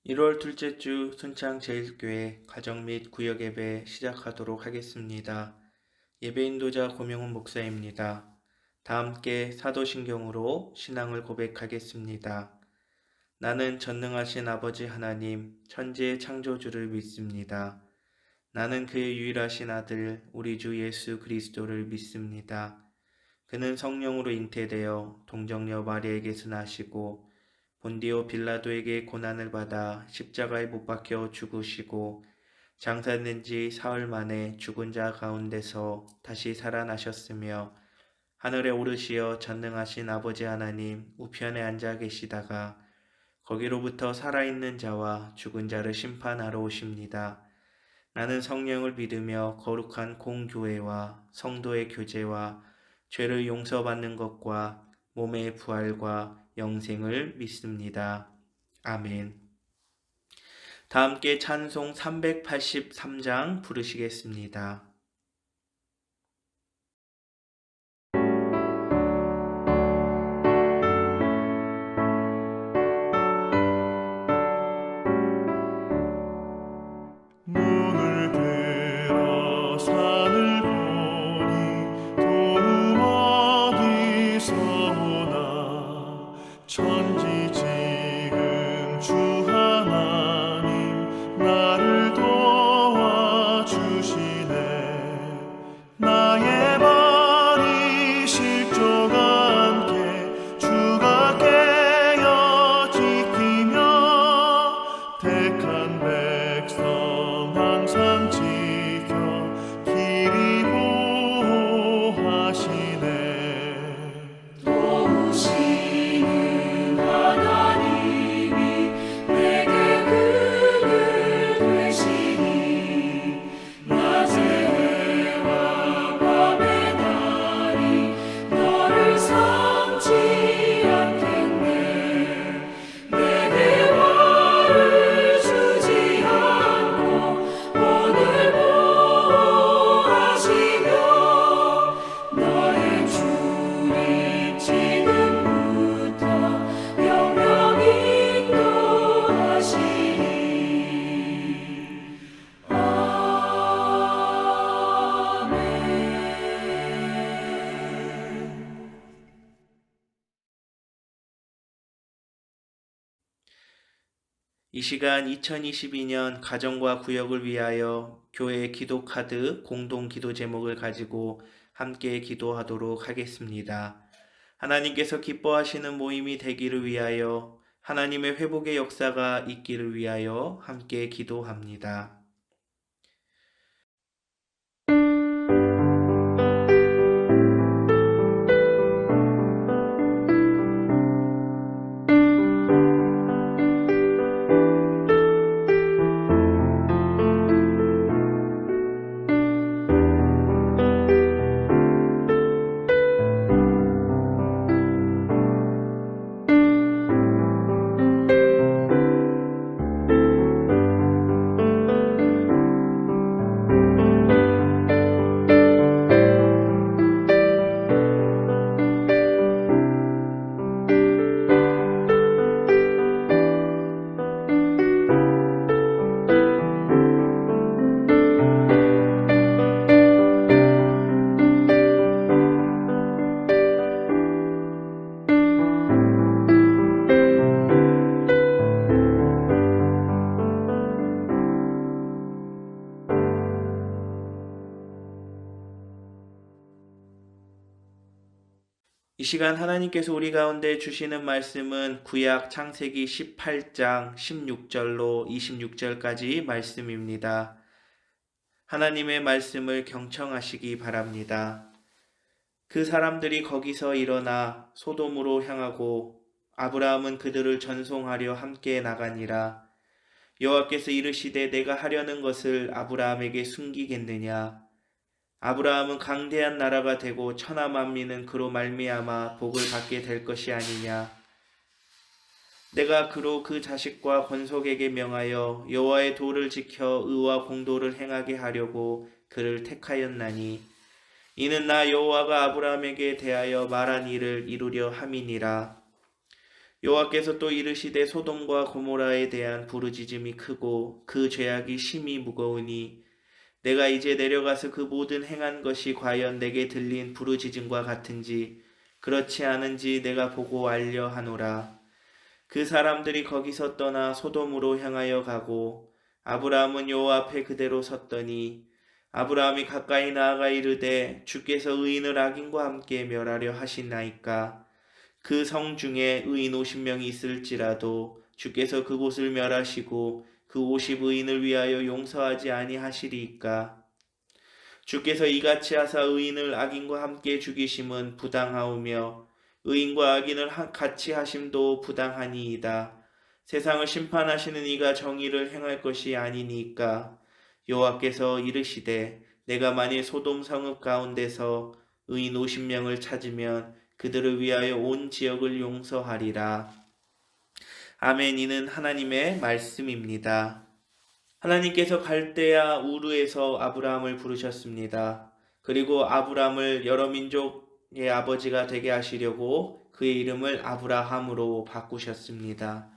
1월 둘째 주 순창제일교회 가정 및 구역 예배 시작하도록 하겠습니다. 예배 인도자 고명훈 목사입니다. 다 함께 사도신경으로 신앙을 고백하겠습니다. 나는 전능하신 아버지 하나님, 천지의 창조주를 믿습니다. 나는 그의 유일하신 아들, 우리 주 예수 그리스도를 믿습니다. 그는 성령으로 잉태되어 동정녀 마리아에게서 나시고 본디오 빌라도에게 고난을 받아 십자가에 못 박혀 죽으시고 장사된 지 사흘 만에 죽은 자 가운데서 다시 살아나셨으며 하늘에 오르시어 전능하신 아버지 하나님 우편에 앉아 계시다가 거기로부터 살아있는 자와 죽은 자를 심판하러 오십니다. 나는 성령을 믿으며 거룩한 공교회와 성도의 교제와 죄를 용서받는 것과 몸의 부활과 영생을 믿습니다. 아멘. 다 함께 찬송 383장 부르시겠습니다. 눈을 들어 산을 보니 도움 어디서 오나 천지 지금 주 하나님 나를 도와주시네. 나의 발이 실족 않게 주가 깨어 지키며 택한 백성 항상 지켜 길이 보호하시네. 도우시는 하나님이 내게 그늘 되시니 낮의 해와 밤의 달이 너를 삼지 않겠네. 내게 화를 주지 않고 오늘 보호하시며 나의 주님 지금부터 영영 인도하시니 아멘. 이 시간 2022년 가정과 구역을 위하여 교회 기도 카드 공동 기도 제목을 가지고 함께 기도하도록 하겠습니다. 하나님께서 기뻐하시는 모임이 되기를 위하여 하나님의 회복의 역사가 있기를 위하여 함께 기도합니다. 이 시간 하나님께서 우리 가운데 주시는 말씀은 구약 창세기 18장 16절로 26절까지 말씀입니다. 하나님의 말씀을 경청하시기 바랍니다. 그 사람들이 거기서 일어나 소돔으로 향하고 아브라함은 그들을 전송하려 함께 나가니라. 여호와께서 이르시되 내가 하려는 것을 아브라함에게 숨기겠느냐. 아브라함은 강대한 나라가 되고 천하 만민은 그로 말미암아 복을 받게 될 것이 아니냐. 내가 그로 그 자식과 권속에게 명하여 여호와의 도를 지켜 의와 공도를 행하게 하려고 그를 택하였나니 이는 나 여호와가 아브라함에게 대하여 말한 일을 이루려 함이니라. 여호와께서 또 이르시되 소돔과 고모라에 대한 부르짖음이 크고 그 죄악이 심히 무거우니 내가 이제 내려가서 그 모든 행한 것이 과연 내게 들린 부르짖음과 같은지 그렇지 않은지 내가 보고 알려 하노라. 그 사람들이 거기서 떠나 소돔으로 향하여 가고 아브라함은 여호와 앞에 그대로 섰더니 아브라함이 가까이 나아가 이르되 주께서 의인을 악인과 함께 멸하려 하시나이까. 그 성 중에 의인 50명이 있을지라도 주께서 그곳을 멸하시고 그 50의인을 위하여 용서하지 아니하시리이까. 주께서 이같이 하사 의인을 악인과 함께 죽이심은 부당하오며 의인과 악인을 같이 하심도 부당하니이다. 세상을 심판하시는 이가 정의를 행할 것이 아니니까. 여호와께서 이르시되 내가 만일 소돔 성읍 가운데서 의인 50명을 찾으면 그들을 위하여 온 지역을 용서하리라. 아멘. 이는 하나님의 말씀입니다. 하나님께서 갈대아 우르에서 아브라함을 부르셨습니다. 그리고 아브라함을 여러 민족의 아버지가 되게 하시려고 그의 이름을 아브라함으로 바꾸셨습니다.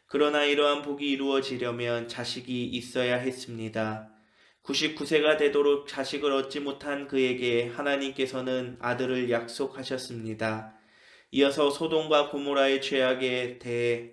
그러나 이러한 복이 이루어지려면 자식이 있어야 했습니다. 99세가 되도록 자식을 얻지 못한 그에게 하나님께서는 아들을 약속하셨습니다. 이어서 소돔과 고모라의 죄악에 대해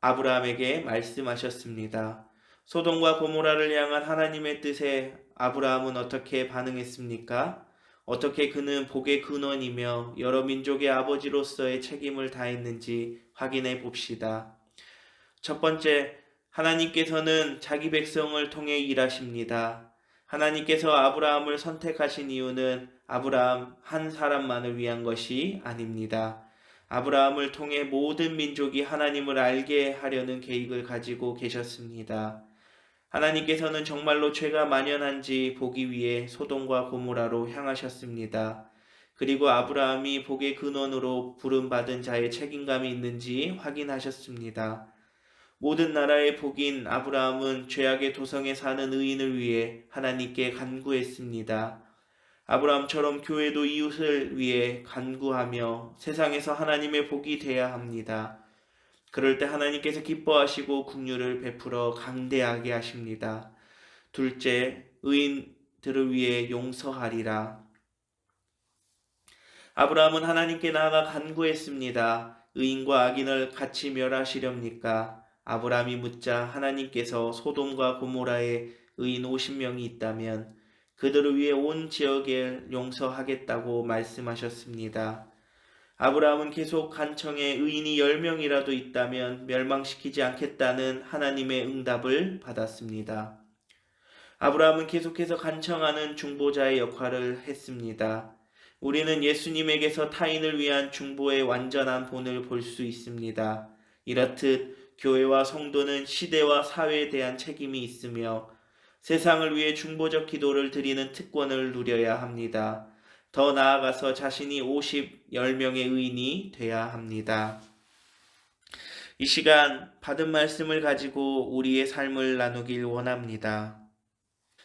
아브라함에게 말씀하셨습니다. 소돔과 고모라를 향한 하나님의 뜻에 아브라함은 어떻게 반응했습니까? 어떻게 그는 복의 근원이며 여러 민족의 아버지로서의 책임을 다했는지 확인해 봅시다. 첫 번째, 하나님께서는 자기 백성을 통해 일하십니다. 하나님께서 아브라함을 선택하신 이유는 아브라함 한 사람만을 위한 것이 아닙니다. 아브라함을 통해 모든 민족이 하나님을 알게 하려는 계획을 가지고 계셨습니다. 하나님께서는 정말로 죄가 만연한지 보기 위해 소돔과 고모라로 향하셨습니다. 그리고 아브라함이 복의 근원으로 부름받은 자의 책임감이 있는지 확인하셨습니다. 모든 나라의 복인 아브라함은 죄악의 도성에 사는 의인을 위해 하나님께 간구했습니다. 아브라함처럼 교회도 이웃을 위해 간구하며 세상에서 하나님의 복이 되어야 합니다. 그럴 때 하나님께서 기뻐하시고 긍휼을 베풀어 강대하게 하십니다. 둘째, 의인들을 위해 용서하리라. 아브라함은 하나님께 나아가 간구했습니다. 의인과 악인을 같이 멸하시렵니까? 아브라함이 묻자 하나님께서 소돔과 고모라에 의인 50명이 있다면 그들을 위해 온 지역을 용서하겠다고 말씀하셨습니다. 아브라함은 계속 간청해 의인이 10명이라도 있다면 멸망시키지 않겠다는 하나님의 응답을 받았습니다. 아브라함은 계속해서 간청하는 중보자의 역할을 했습니다. 우리는 예수님에게서 타인을 위한 중보의 완전한 본을 볼 수 있습니다. 이렇듯 교회와 성도는 시대와 사회에 대한 책임이 있으며 세상을 위해 중보적 기도를 드리는 특권을 누려야 합니다. 더 나아가서 자신이 10명의 의인이 돼야 합니다. 이 시간 받은 말씀을 가지고 우리의 삶을 나누길 원합니다.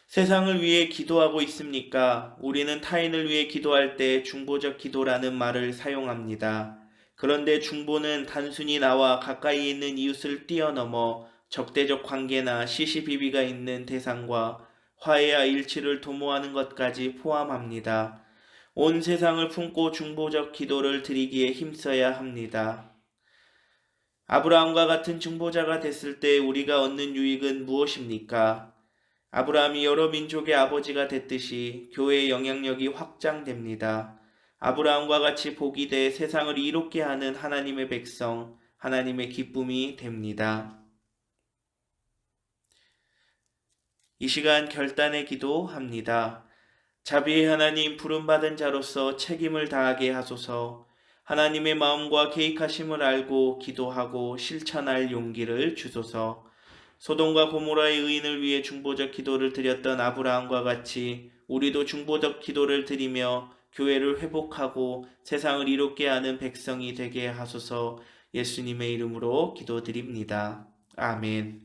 세상을 위해 기도하고 있습니까? 우리는 타인을 위해 기도할 때 중보적 기도라는 말을 사용합니다. 그런데 중보는 단순히 나와 가까이 있는 이웃을 뛰어넘어 적대적 관계나 시시비비가 있는 대상과 화해와 일치를 도모하는 것까지 포함합니다. 온 세상을 품고 중보적 기도를 드리기에 힘써야 합니다. 아브라함과 같은 중보자가 됐을 때 우리가 얻는 유익은 무엇입니까? 아브라함이 여러 민족의 아버지가 됐듯이 교회의 영향력이 확장됩니다. 아브라함과 같이 복이 돼 세상을 이롭게 하는 하나님의 백성, 하나님의 기쁨이 됩니다. 이 시간 결단의 기도합니다. 자비의 하나님, 부름받은 자로서 책임을 다하게 하소서. 하나님의 마음과 계획하심을 알고 기도하고 실천할 용기를 주소서. 소돔과 고모라의 의인을 위해 중보적 기도를 드렸던 아브라함과 같이 우리도 중보적 기도를 드리며 교회를 회복하고 세상을 이롭게 하는 백성이 되게 하소서. 예수님의 이름으로 기도드립니다. 아멘.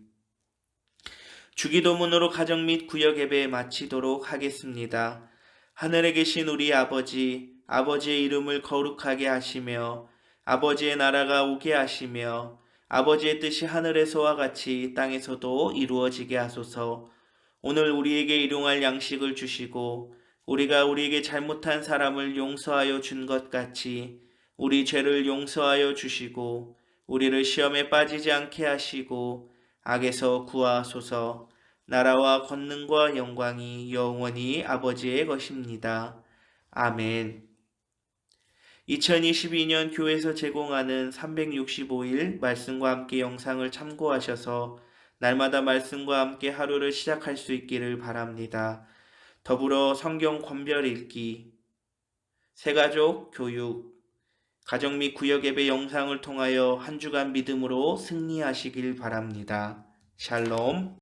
주기도문으로 가정 및 구역 예배 마치도록 하겠습니다. 하늘에 계신 우리 아버지, 아버지의 이름을 거룩하게 하시며 아버지의 나라가 오게 하시며 아버지의 뜻이 하늘에서와 같이 땅에서도 이루어지게 하소서. 오늘 우리에게 일용할 양식을 주시고 우리가 우리에게 잘못한 사람을 용서하여 준 것 같이 우리 죄를 용서하여 주시고 우리를 시험에 빠지지 않게 하시고 악에서 구하소서. 나라와 권능과 영광이 영원히 아버지의 것입니다. 아멘. 2022년 교회에서 제공하는 365일 말씀과 함께 영상을 참고하셔서 날마다 말씀과 함께 하루를 시작할 수 있기를 바랍니다. 더불어 성경 권별 읽기, 새가족 교육, 가정 및 구역 예배 영상을 통하여 한 주간 믿음으로 승리하시길 바랍니다. 샬롬.